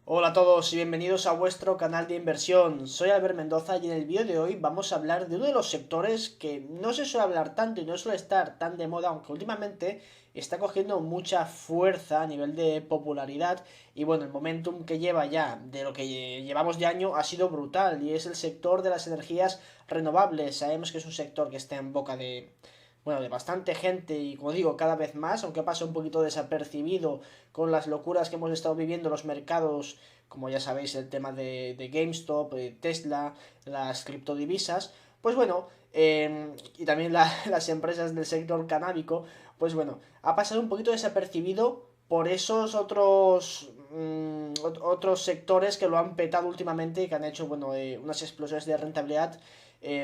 Hola a todos y bienvenidos a vuestro canal de inversión. Soy Albert Mendoza y en el vídeo de hoy vamos a hablar de uno de los sectores que no se suele hablar tanto y no suele estar tan de moda, aunque últimamente está cogiendo mucha fuerza a nivel de popularidad y bueno, el momentum que lleva ya de lo que llevamos de año ha sido brutal y es el sector de las energías renovables. Sabemos que es un sector que está en boca de bastante gente y como digo, cada vez más, aunque pasa un poquito desapercibido con las locuras que hemos estado viviendo en los mercados, como ya sabéis, el tema de GameStop, Tesla, las criptodivisas, pues bueno, y también las empresas del sector canábico, pues bueno, ha pasado un poquito desapercibido por esos otros sectores que lo han petado últimamente y que han hecho, bueno, unas explosiones de rentabilidad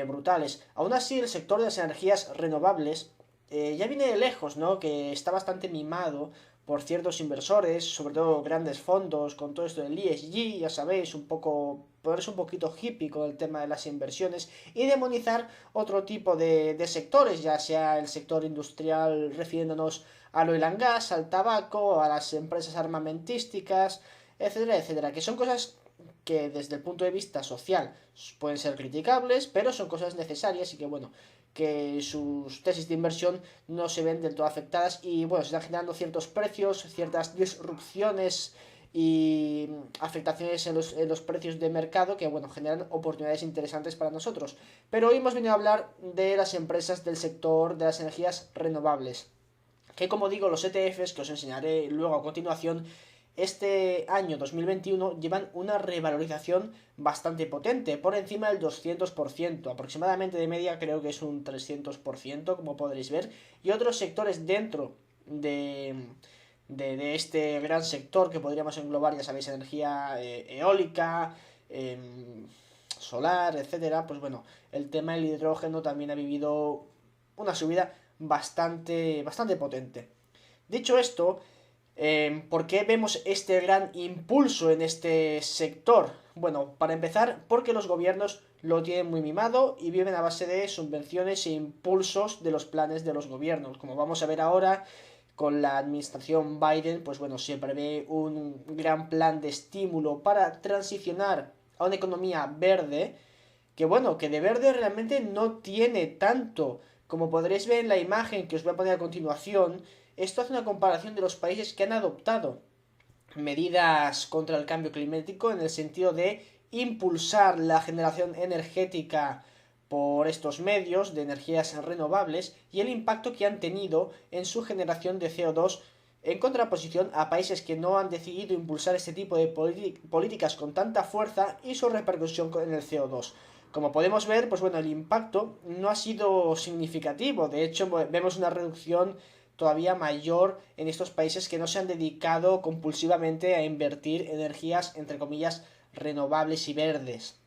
brutales. Aún así, el sector de las energías renovables ya viene de lejos, ¿no? Que está bastante mimado por ciertos inversores, sobre todo grandes fondos, con todo esto del ESG, ya sabéis, un poco, ponerse un poquito hippie con el tema de las inversiones y demonizar otro tipo de sectores, ya sea el sector industrial refiriéndonos al oil and gas, al tabaco, a las empresas armamentísticas, etcétera, etcétera, que son cosas que desde el punto de vista social pueden ser criticables, pero son cosas necesarias y que bueno, que sus tesis de inversión no se ven del todo afectadas y bueno, se están generando ciertos precios, ciertas disrupciones y afectaciones en los precios de mercado que bueno, generan oportunidades interesantes para nosotros. Pero hoy hemos venido a hablar de las empresas del sector de las energías renovables que como digo los ETFs que os enseñaré luego a continuación este año 2021 llevan una revalorización bastante potente, por encima del 200%, aproximadamente de media creo que es un 300%, como podréis ver, y otros sectores dentro de este gran sector que podríamos englobar, ya sabéis, energía eólica, solar, etcétera, pues bueno, el tema del hidrógeno también ha vivido una subida bastante potente. Dicho esto, ¿por qué vemos este gran impulso en este sector? Bueno, para empezar, porque los gobiernos lo tienen muy mimado y viven a base de subvenciones e impulsos de los planes de los gobiernos. Como vamos a ver ahora, con la administración Biden, pues bueno, se prevé un gran plan de estímulo para transicionar a una economía verde, que bueno, que de verde realmente no tiene tanto. Como podréis ver en la imagen que os voy a poner a continuación, esto hace una comparación de los países que han adoptado medidas contra el cambio climático en el sentido de impulsar la generación energética por estos medios de energías renovables y el impacto que han tenido en su generación de CO2 en contraposición a países que no han decidido impulsar este tipo de políticas con tanta fuerza y su repercusión en el CO2. Como podemos ver, pues bueno, el impacto no ha sido significativo. De hecho, vemos una reducción todavía mayor en estos países que no se han dedicado compulsivamente a invertir energías, entre comillas, renovables y verdes.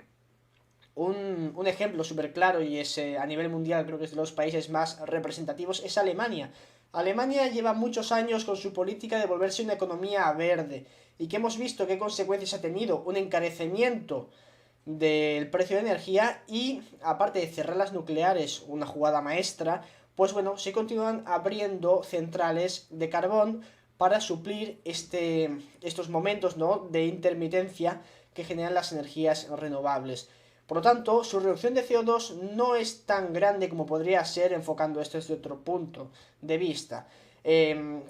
Un ejemplo súper claro y es a nivel mundial creo que es de los países más representativos es Alemania. Alemania lleva muchos años con su política de volverse una economía verde y que hemos visto qué consecuencias ha tenido un encarecimiento del precio de energía y aparte de cerrar las nucleares, una jugada maestra, pues bueno, se continúan abriendo centrales de carbón para suplir estos momentos, ¿no?, de intermitencia que generan las energías renovables. Por lo tanto, su reducción de CO2 no es tan grande como podría ser enfocando esto desde otro punto de vista.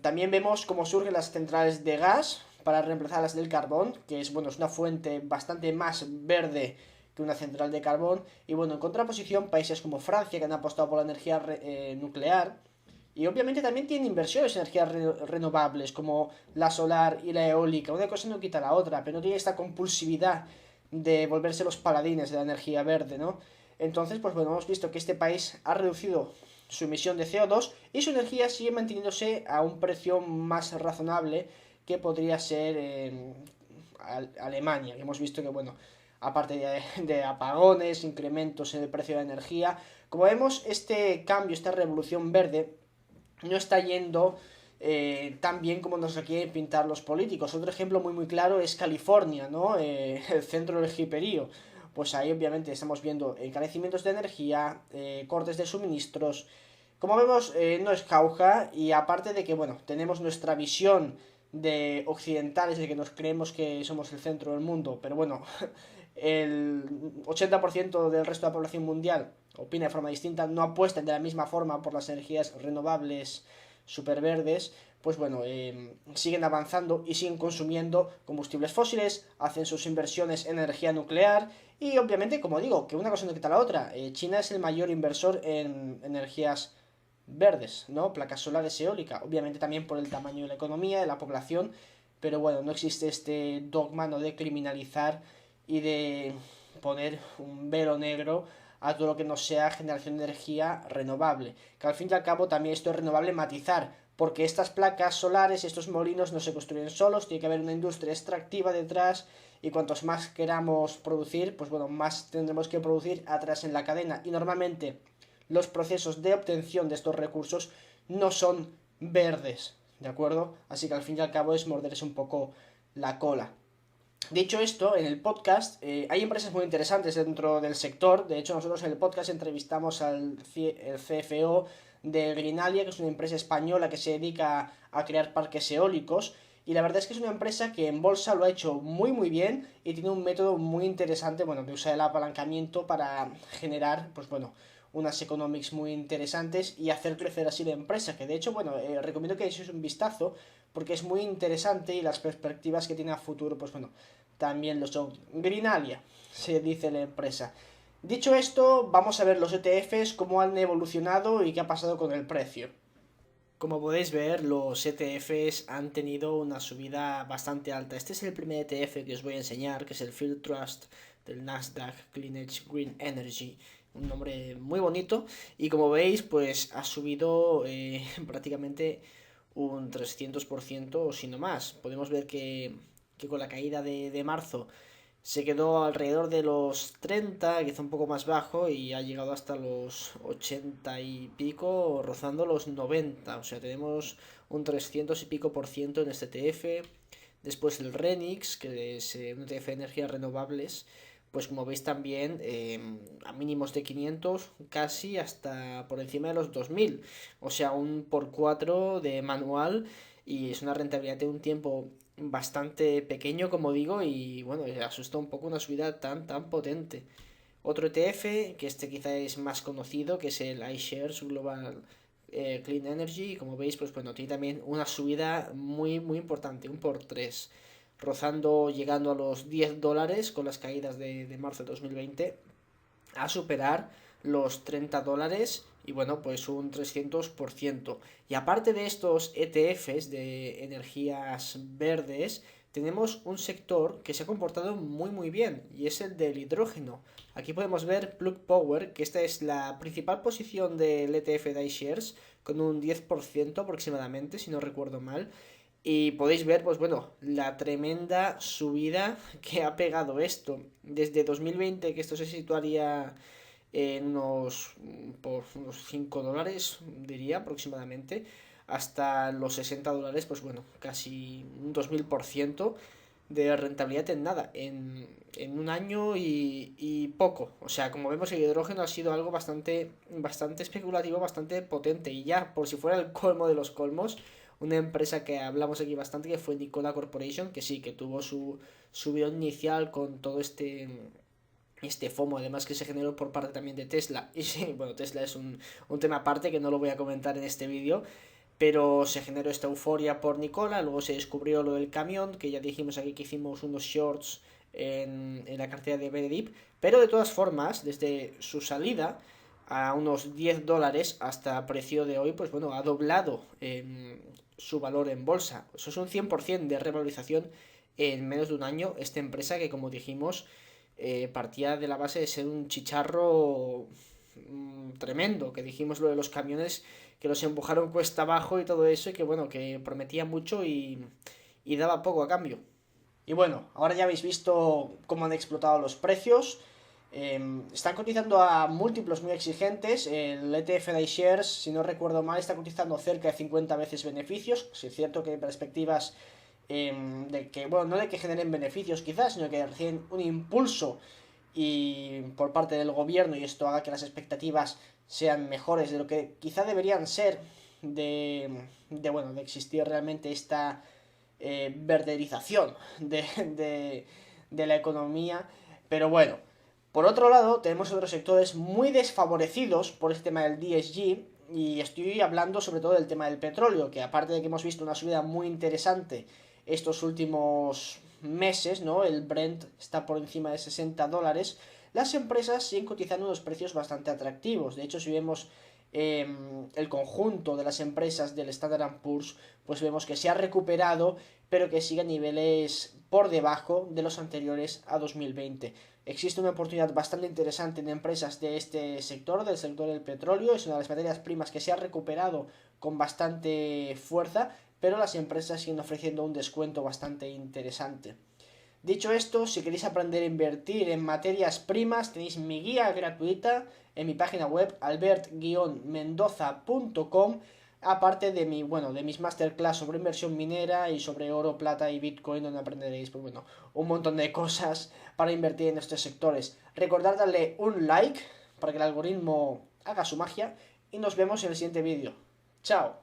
También vemos cómo surgen las centrales de gas para reemplazar las del carbón, que es, bueno, es una fuente bastante más verde que una central de carbón. Y bueno, en contraposición, países como Francia, que han apostado por la energía nuclear, y obviamente también tienen inversiones en energías renovables, como la solar y la eólica. Una cosa no quita la otra, pero no tiene esta compulsividad de volverse los paladines de la energía verde, ¿no? Entonces, pues bueno, hemos visto que este país ha reducido su emisión de CO2 y su energía sigue manteniéndose a un precio más razonable que podría ser Alemania, que hemos visto que, bueno, aparte de apagones, incrementos en el precio de la energía, como vemos, este cambio, esta revolución verde, no está yendo tan bien como nos lo quieren pintar los políticos. Otro ejemplo muy claro es California, ¿no? El centro del hiperío. Pues ahí obviamente estamos viendo encarecimientos de energía, cortes de suministros. Como vemos, no es jauja y aparte de que, bueno, tenemos nuestra visión de occidentales, de que nos creemos que somos el centro del mundo, pero bueno, el 80% del resto de la población mundial opina de forma distinta, no apuestan de la misma forma por las energías renovables superverdes, pues bueno, siguen avanzando y siguen consumiendo combustibles fósiles, hacen sus inversiones en energía nuclear y obviamente, como digo, que una cosa no quita la otra. China es el mayor inversor en energías verdes, ¿no? Placas solares, eólica, obviamente también por el tamaño de la economía, de la población, pero bueno, no existe este dogma, ¿no?, de criminalizar y de poner un velo negro a todo lo que no sea generación de energía renovable. Que al fin y al cabo también esto es renovable matizar, porque estas placas solares, estos molinos no se construyen solos, tiene que haber una industria extractiva detrás y cuantos más queramos producir, pues bueno, más tendremos que producir atrás en la cadena. Y normalmente los procesos de obtención de estos recursos no son verdes, ¿de acuerdo? Así que al fin y al cabo es morderse un poco la cola. Dicho esto, en el podcast hay empresas muy interesantes dentro del sector. De hecho, nosotros en el podcast entrevistamos al CFO de Greenalia, que es una empresa española que se dedica a crear parques eólicos. Y la verdad es que es una empresa que en bolsa lo ha hecho muy bien y tiene un método muy interesante, bueno, de usar el apalancamiento para generar, pues bueno, unas economics muy interesantes y hacer crecer así la empresa. Que de hecho, bueno, recomiendo que echéis un vistazo porque es muy interesante y las perspectivas que tiene a futuro, pues bueno, también lo son. Greenalia, se dice la empresa. Dicho esto, vamos a ver los ETFs, cómo han evolucionado y qué ha pasado con el precio. Como podéis ver, los ETFs han tenido una subida bastante alta. Este es el primer ETF que os voy a enseñar, que es el Field Trust del Nasdaq Clean Edge Green Energy. Un nombre muy bonito. Y como veis, pues ha subido prácticamente un 300% o si no más. Podemos ver que con la caída de marzo se quedó alrededor de los 30, quizá un poco más bajo, y ha llegado hasta los 80 y pico, rozando los 90. O sea, tenemos un 300 y pico por ciento en este ETF. Después el Renix, que es un ETF de energías renovables, pues como veis también a mínimos de 500, casi hasta por encima de los 2000. O sea, un por 4 de manual y es una rentabilidad de un tiempo bastante pequeño, como digo, y bueno, asusta un poco una subida tan potente. Otro ETF, que este quizá es más conocido, que es el iShares Global Clean Energy, y como veis, pues bueno, tiene también una subida muy importante, un por 3, rozando, llegando a los $10 con las caídas de marzo de 2020, a superar los $30 y bueno, pues un 300%. Y aparte de estos ETFs de energías verdes, tenemos un sector que se ha comportado muy bien y es el del hidrógeno. Aquí podemos ver Plug Power, que esta es la principal posición del ETF de iShares, con un 10% aproximadamente, si no recuerdo mal. Y podéis ver, pues bueno, la tremenda subida que ha pegado esto. Desde 2020, que esto se situaría en por unos $5, diría aproximadamente, hasta los $60, pues bueno, casi un 2000% de rentabilidad en nada, en un año y poco. O sea, como vemos, el hidrógeno ha sido algo bastante especulativo, bastante potente. Y ya, por si fuera el colmo de los colmos, una empresa que hablamos aquí bastante, que fue Nikola Corporation, que sí, que tuvo su subidón inicial con todo este FOMO, además, que se generó por parte también de Tesla. Y sí, bueno, Tesla es un tema aparte que no lo voy a comentar en este vídeo, pero se generó esta euforia por Nikola, luego se descubrió lo del camión, que ya dijimos aquí que hicimos unos shorts en la cartera de BNDIP, pero de todas formas, desde su salida a unos $10 hasta precio de hoy, pues bueno, ha doblado su valor en bolsa. Eso es un 100% de revalorización en menos de un año. Esta empresa que, como dijimos, partía de la base de ser un chicharro tremendo, que dijimos lo de los camiones que los empujaron cuesta abajo y todo eso, y que bueno, que prometía mucho y daba poco a cambio. Y bueno, ahora ya habéis visto cómo han explotado los precios. Están cotizando a múltiplos muy exigentes. El ETF de iShares, si no recuerdo mal, está cotizando cerca de 50 veces beneficios. Si es cierto que hay perspectivas de que, bueno, no de que generen beneficios quizás, sino que reciben un impulso y por parte del gobierno y esto haga que las expectativas sean mejores de lo que quizá deberían ser de existir realmente esta verderización de la economía. Pero bueno, por otro lado, tenemos otros sectores muy desfavorecidos por este tema del DSG. Y estoy hablando sobre todo del tema del petróleo, que aparte de que hemos visto una subida muy interesante estos últimos meses, ¿no? El Brent está por encima de $60. Las empresas siguen cotizando unos precios bastante atractivos. De hecho, si vemos el conjunto de las empresas del Standard & Poor's, pues vemos que se ha recuperado, pero que sigue a niveles por debajo de los anteriores a 2020. Existe una oportunidad bastante interesante en empresas de este sector, del sector del petróleo. Es una de las materias primas que se ha recuperado con bastante fuerza, pero las empresas siguen ofreciendo un descuento bastante interesante. Dicho esto, si queréis aprender a invertir en materias primas, tenéis mi guía gratuita en mi página web albert-mendoza.com, aparte de de mis masterclass sobre inversión minera y sobre oro, plata y bitcoin, donde aprenderéis un montón de cosas para invertir en estos sectores. Recordad darle un like para que el algoritmo haga su magia y nos vemos en el siguiente vídeo. Chao.